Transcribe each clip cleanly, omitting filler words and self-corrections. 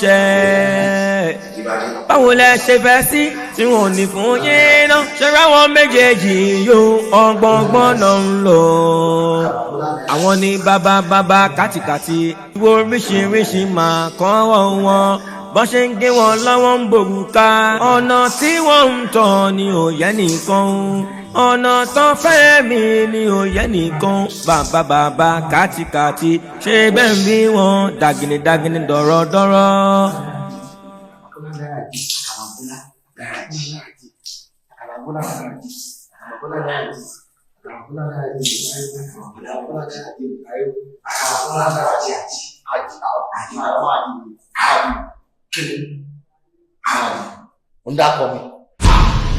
ṣiṣẹ́. Báwo lẹ ṣe fẹ́ sí tí wọn ò ní fún yín náà? Ṣé ráwọn méjèèjì yóò ọgbọ̀ngbọ̀n náà ń lọ? Àwọn ní bàbá kàtìkàtì wo oríṣiríṣi máa kọ́ wọn. Bọ́n ṣe ń gé wọn lọ́wọ́ ń bòrùka. Ọ̀nà tí wọ́n ń tọ̀ ni ò yẹ nìkan. Ọ̀nà tán fẹ́ mi ni ò yẹ nìkan. Bàbá kàtìkàtì ṣe bẹ́ẹ̀ bí wọn dàgìnì dọ̀rọ̀dọ̀rọ̀. Mo dárúkọ mi.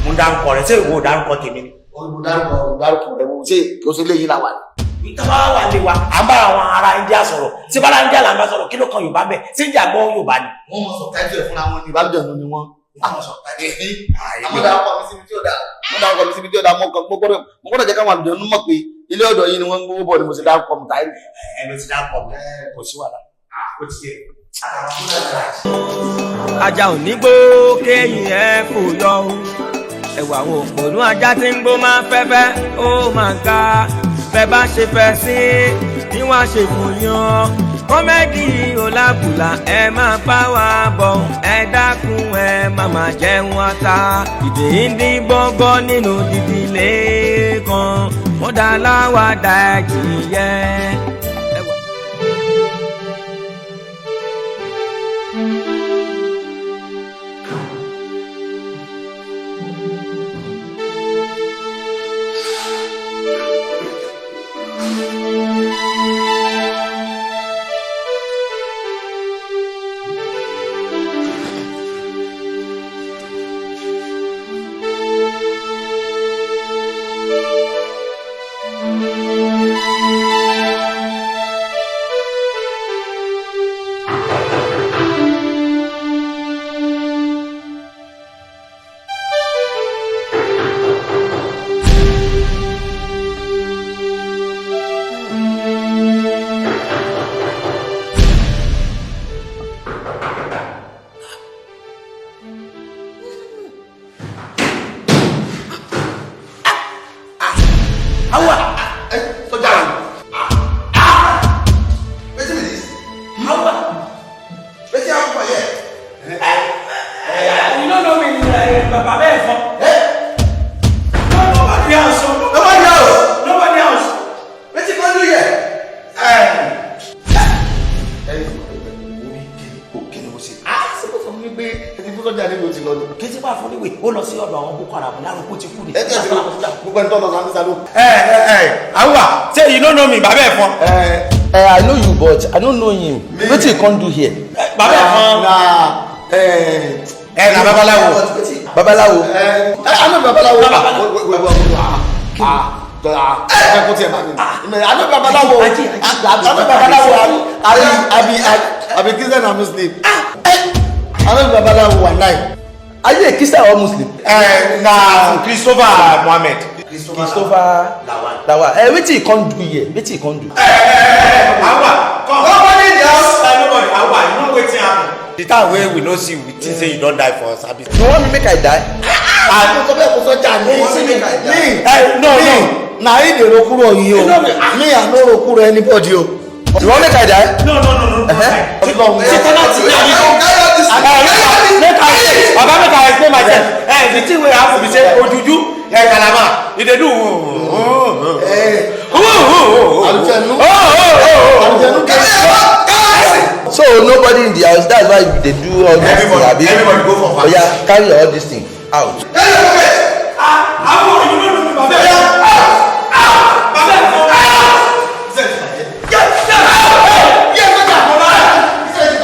Mo dárúkọ rẹ̀ ṣé ìwọ dárúkọ tèmi ni? Mo dárúkọ rẹ̀ mo ṣe kí o ṣe léyìn làwà ni. Ìtàbá wà lè wa, à ń bá àwọn ará India sọ̀rọ̀. Tí bá India là ń bá sọ̀rọ̀, kí ló kan Yorùbá bẹ̀? Ṣé India gbọ́ Yorùbá ni? Wọ́n mọ̀ sọ táìtì ẹ̀ fúnra wọn ni ìbálòjọ̀nù ni wọ́n. Àwọn sọ táìtì ẹ̀ ní. Àwọn dárúkọ mi síbi tí ó dá. Mo gbọ́dọ̀ jẹ́ káwọn àlùjọ̀nù mọ̀ pé ilé ọ̀dọ̀ yìí ni wọ́n ń gbówó bọ̀ ni mo ṣe dárúkọ mi táìtì. Ẹ̀mí ti dárúkọ mi. Kò sí wàhálà. Ó ti yẹ. Ajá ò ní gbó kéyìn ẹ kò yọ o. Ẹ̀wà àwọn òpònú ajá tí ń gbó máa fẹ́fẹ́ ó máa ga. Bẹ́ẹ̀ bá ṣe fẹ́ sí bí wọ́n ṣe fò yan. Kọ́mẹ́dì olábùlà ẹ máa bá wa bọ̀. Ẹ dákun ẹ máa jẹun ata. Ìdè ìdí gbọ́ngàn nínú ìdílé kan. Wọ́n dá láwàdà ẹ̀jìyẹ. Say you don't know me, Baba Efon. I know you, but I don't know him. What you can't do here? Baba Efon. Na Babalawo. Babalawo. I know Babalawo. I be Christian and Muslim. I know Babalawo one night. Are you a Christian or Muslim? Na Christopher Mohammed. Christopher Lawan. Wetin you can't do here? Wetin you can't do? Awa, come. Nobody else. Nobody. Awa, you know wetin happen. The time wey we no see, we think say you don die for us. You want me make I die? No. Na he dey rokuro you o. Me I no rokuro anybody o. You want make I die? No. Make I explain myself. The thing wey happen be say Ojuju. Kalama, you dey do. So nobody in the house. That's why they do all this thing. Everybody go for fast. Oh yeah, carry all this thing out.